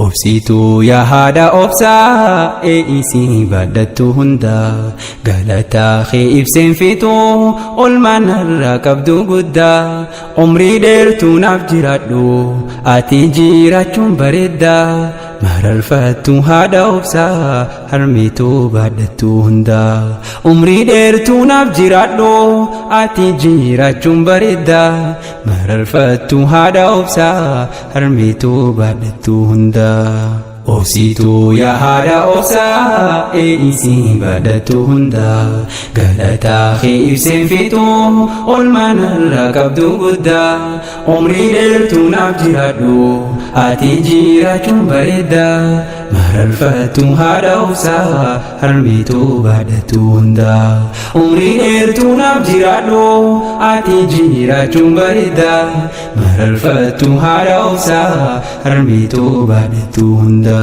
Obsituu yaa haadha obsaa ee'isii baadhattu hundaa galataa kee ibseen fixuu olmaan har'a qabdu guddaa umrii dheertuu naaf jiraadhu ati jiraachuun bareeddaa mararfattu haadha obsaa harmeetuu baadhattu hundaa umrii dheertuu naaf jiraadhu ati jiraachuun bareeddaa mararfattu haadha obsaa harmeetuu baadhattu hundaa. Obsituu yaa haadha obsaa ee'isii baadhattu hundaa galataa kee ibseen fixuu olmaan har'a qabdu guddaa umrii dheertuu naaf jiraadhu ati jiraachuun bareeddaa mararfattu haadha obsaa harmeetuu baadhattu hundaa umrii dheertuu naaf jiraadhu ati jiraachuun bareeddaa mararfattu haadha obsaa harmeetuu baadhattu hundaa.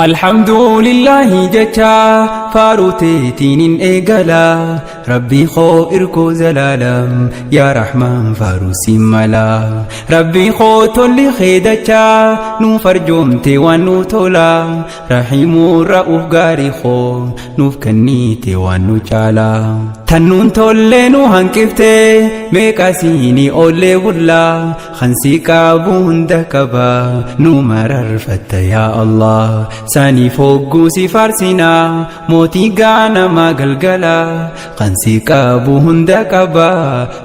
Alhamdulillahi jecha faaruteetiin eegala Rabbi koo irkoo zalaalam yaa Rahmaan faaruusin mala Rabbi koo tolli keedacha nuuf arjoomte waan nu tola Rahimuu ra'uuf gaarii koo nuuf kennite waan nu caala tannuun tollee nu hanqifte meeqasiini oollee bulla khansi qabu hunda qaba nu mararfatta yaa Allah sani fogguu si faarsina mootii gaanama galgala khansi qabu hunda qaba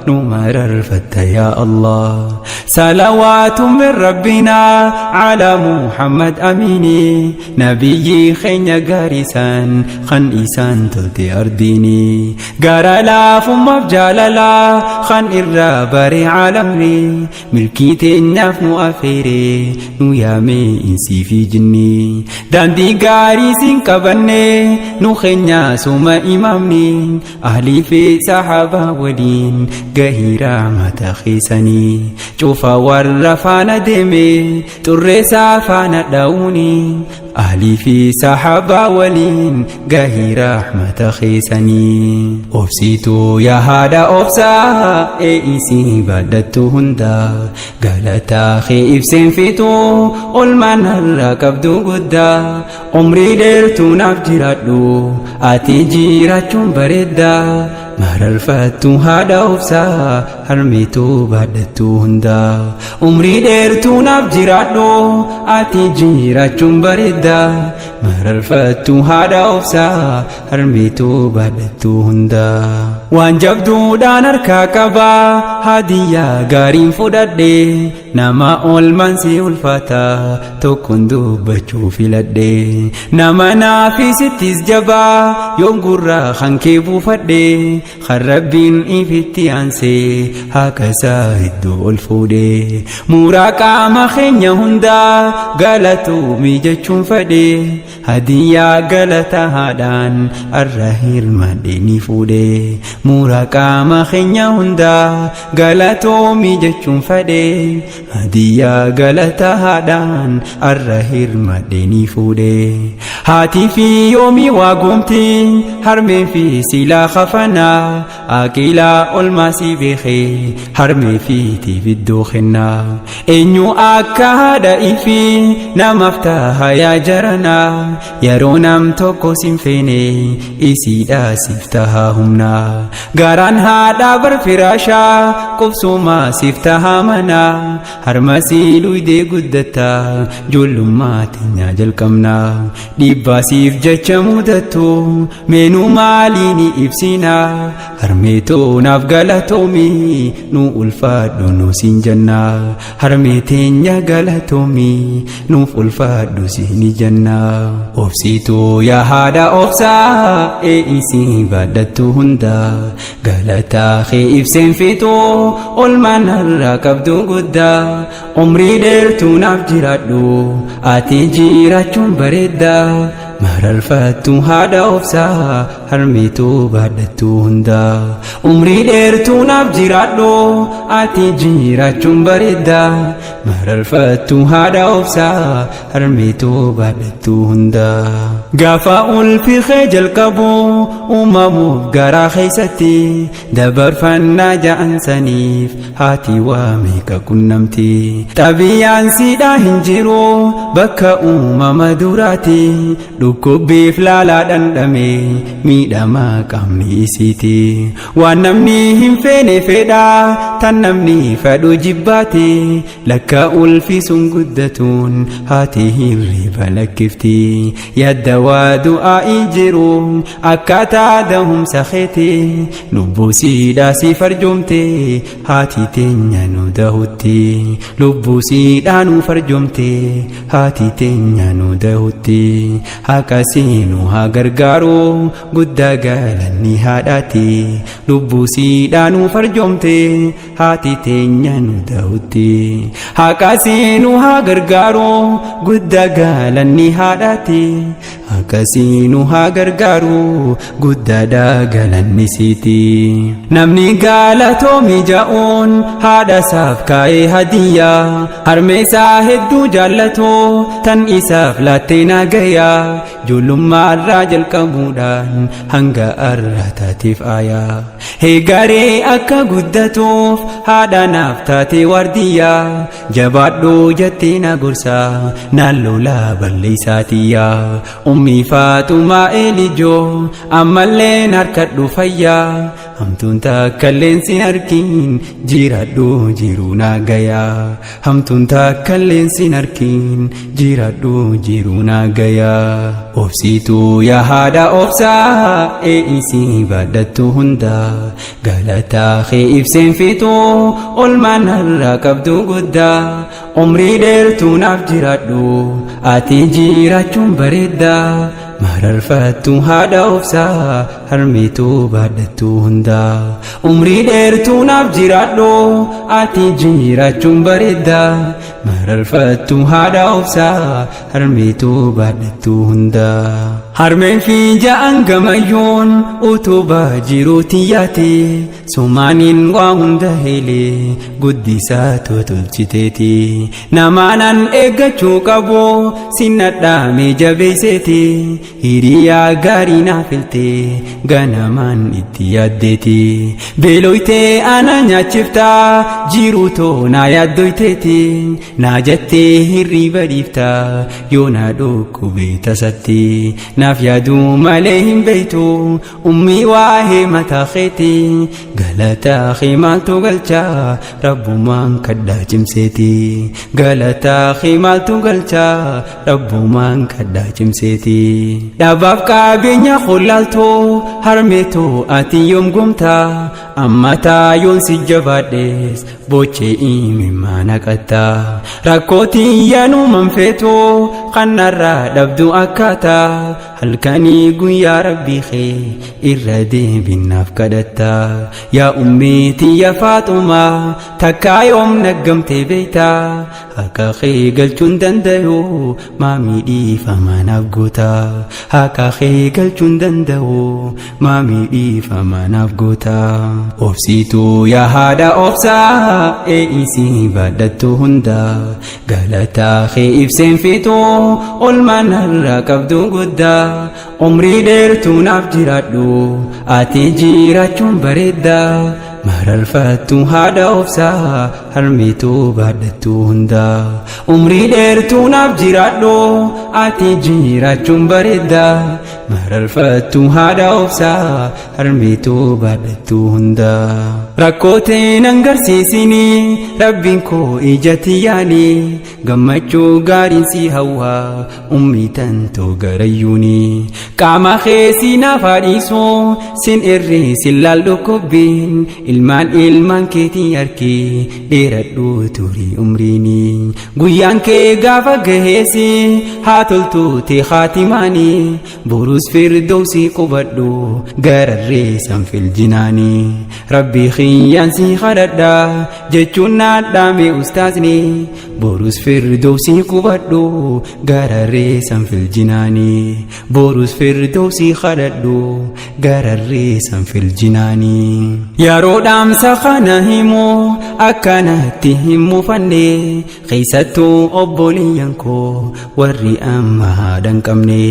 nu mararfatta yaa Allah salawaatu min rabbina ala Muhammad amini nabiyyi keenya gaarisan kan isaan tolte ardini gara laafummaaf jaalala kan irraa bare alamni milkii teenyaaf nu afeere nu yaame insii fi jinni daandii gaarii siin qabanne nu keenya suma imamni ahlii fi sahaaba waliin gahiira mata keessanii cufa warra faana deeme xurreessaa faana dha'uuni ahlii fi sahaaba waliin gahiira mata keessanii obsituu yaa haadha obsaa ee'isii baadhattu hundaa galataa kee ibseen fixuu olmaan har'a qabdu guddaa umrii dheertuu naaf jiraadhu ati jiraachuun bareeddaa mararfattu haadha obsaa harmeetuu baadhattu hundaa umrii dheertuu naaf jiraadhu ati jiraachuun bareeddaa mararfattu haadha obsaa harmeetuu baadhattu hundaa waan jabduudhaan harkaa qabaa hadiyyaa gaariin fudhadhe nama olmaan si ulfaata tokkoon dubbachuu filadhe nama naafisittis jabaa yoon gurraa kan kee buufadhe kan rabbiin ifitti aansee hakasaa iddoo ol fuudhe muuraa qaama keenya hundaa galatuumi jechuun fedhe hadiyyaa galata haadhaan arra hirmadhe ni fuudhe muuraa qaama keenya hundaa galatuumi jechuun fedhe hadiyyaa galata haadhaan arra hirmadhe ni fuudhe haatii fi yoomii waa gomti harmeen fi silaa khafanaa aqilaa olmaa si beekee harmee fi tiifiddoo kennaa eenyu akka haadha ifi namaaf taha yaa jaranaa yeroo nam tokko sin feene isiidha siif taha humnaa garaan haadha bar firaashaa qubsumaa siif taha manaa harma si luydee guddataa joollummaa teenyaa jalqabnaa dhiibbaa siif jecha mudattu meenuu maaliini ibsinaa harmeetoo naaf galatoomi nu ulfaadhu nu siin jannaa harmee teenya galatoomi nuuf ulfaadhu siin jannaa obsituu yaa haadha obsaa ee'isii baadhattu hundaa galataa kee ibseen fixuu olmaan har'a qabdu guddaa umrii dheertuu naaf jiraadhu ati jiraachuun bareeddaa mararfattu haadha obsaa harmeetu baadhattu hunda umrii dheertuu naaf jiraadhu ati jiraachuun bareeda mararfattu haadha obsaa harmeetu baadhattu hunda gaafa ulfi kee jalqabu uumamuuf garaa keessatti dabarfannaa ja'ansaniif haati waa meeqa qunnamti xabiyyaan siidhaa hin jiru bakka uumama duraati dhukkubbiif laalaa dhandhame miidhamaa qaamni isiiti waan namni hin feene fedha tan namni fedhu jibbaati lakka ulfi sun guddatuun haati hirriba lakkifti yadda waa du'aa'ii jiru akkaataa dahumsa keeti lubbuu siidhaa si farjoomte haati teenya nu dahutti lubbuu siidhaa nu farjoomte haati teenya nu dahutti akkasiinu haa gargaaru guddaa galanni haadhaati lubbuu siidhaa nu farjoomte haati teenya nu dahutti akkasiinu haa gargaaru guddaa galanni haadhaati akkasiinu haa gargaaru guddaadha galanni siiti namni galatoomii ja'uun haadha isaaf kaa'ee hadiyyaa harmeesaa hedduu jaallatoo tan isaaf laattee nagayaa ijoollummaarraa jalqabuudhaan hanga arraataatiif aayaa heegaree akka guddatuuf haadha naaf taatee waardiyyaa jabaadhuu jettee na gorsaa naan lolaa balleessaatiyyaa ummii Faatumaa Elijoo ammalleen harkadhu fayyaa hamtuun takkalleen sin arkin jiraadhu jiruu naagayaa hamtuun takkalleen sin arkin jiraadhu jiruu naagayaa obsituu yaa haadha obsaa ee'isii baadhattu hunda galataa kee ibseen fituu olmaan har'a qabdu guddaa umrii dheertuu naaf jiraadhu ati jiraachuun bareeda mararfattu haadha obsaa harmeetu baadhattu hunda umrii dheertuu naaf jiraadhu ati jiraachuun bareeda mararfattu haadha obsaa harmeetu baadhattu hunda harmeen fi ja'an gamayyuun utubaa jiruuti yaate sumaaniin waa hunda heelee guddisaa tolchiteeti namaanan eeggachuu qabu sinnadhaame jabeesseeti hiriyaa gaarii naaf filte ganamaan itti yaaddeeti beeloytee ana nyaachifta jiruutoo naa yaaddoyteeti naa jettee hirriba dhiifta yoo naa dhukkubee tasatti naaf yaaduu malee hin beeytu ummii waa'ee mataa keeti galataa kee maaltu galcha rabbumaan kadhaa cimseeti galataa kee maaltu galcha rabbumaan kadhaa cimseeti dhabaaf qabeenya qolaaltoo harmeetoo ati yoom gomta ammataa yoon si jabaadhees bochee imimmaa naqatta rakkootii yaanuu manfeetoo kannarraa dhabdu akkaataa halkanii guyyaa rabbii kee irra deebinaaf kadhatta yaa ummeetii yaa Faatumaa takkaa yoom naggamtee beeyta akka kee galchuun danda'u maamii dhiifamaa naaf goota akka kee galchuun danda'u maamii dhiifamaa naaf goota obsituu yaa haadha obsaa ee'isii baadhattu hunda galataa kee ibseen fituu olmaan har'a qabdu guddaa umrii dheertuu naaf jiraadhu ati jiraachuun bareeda mararfattu haadha obsaa harmeetu baadhattu hunda umrii dheertuu naaf jiraadhu ati jiraachuun bareeda mararfattu haadha obsaa harmeetu baadhattu hunda rakkooteen angarsiisini rabbiin koo ijatti yaani gammachuu gaariin si hawwaa ummii tantoo garayyuuni qaama keessi naaf haadhiisu sin irree sin laal dhukkubbiin ilmaan keetii harkee dheeradhu turii umriini guyyaan kee gaafa gaheesi haa toltuute haatimaani borus firdawsii qubadhu gararree sanfil jinaani rabbii khiyyaan si kadhadha jechuun naadhaame ustaazni borus firdawsii qubadhu gararree sanfil jinaani borus firdawsii kadhadhu gararree sanfil jinaani yeroo dhaamsa kana himu akkanatti himufanne keessattuu obboleeyyan koo warri amma haadhan qabne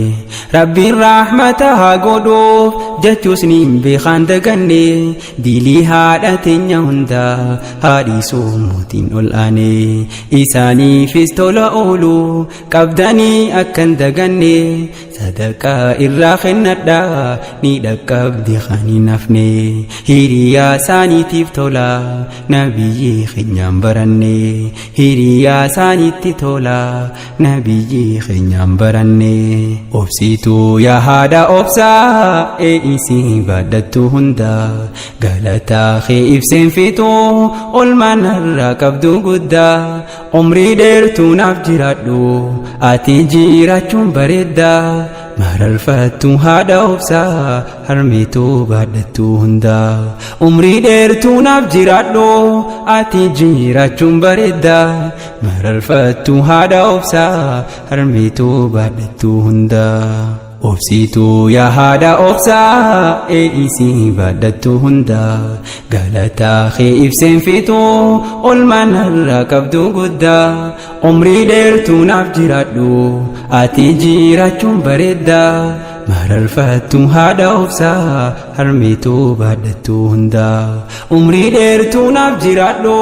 rabbiin rahmata haa godhuuf jechuus ni beekan daganne dilii haadha teenya hunda haadhiisuu mootiin ol aane isaaniifis tola oolu qabdanii akkan daganne sadaqaa irraa kennadha ni dhaqqabdi kan hin hafne hiriyaa isaaniitiif tola nabiyyi keenyaan baranne hiriyaa isaaniitti tola nabiyyi keenyaan baranne obsituu yaa haadha obsaa ee'isii baadhattu hunda galataa kee ibseen fixuu olmaan irraa qabdu guddaa umrii dheertuu naaf jiraadhu ati jiraachuun bareedda mararfattu haadha obsaa harmeetuu baadhattu hunda umrii dheertuu naaf jiraadhu ati jiraachuun bareedda mararfattu haadha obsaa harmeetuu baadhattu hunda obsituu yaa haadha obsaa ee'isii baadhattu hunda galataa kee ibseen fixuu olmaan irraa qabdu guddaa umrii dheertuu naaf jiraadhu ati jiraachuun bareedda mararfattu haadha obsaa harmeetuu baadhattu hunda umrii dheertuu naaf jiraadhu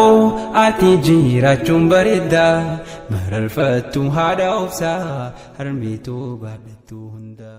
ati jiraachuun bareedda mararfattu haadha obsaa harmeetuu baadhattu hunda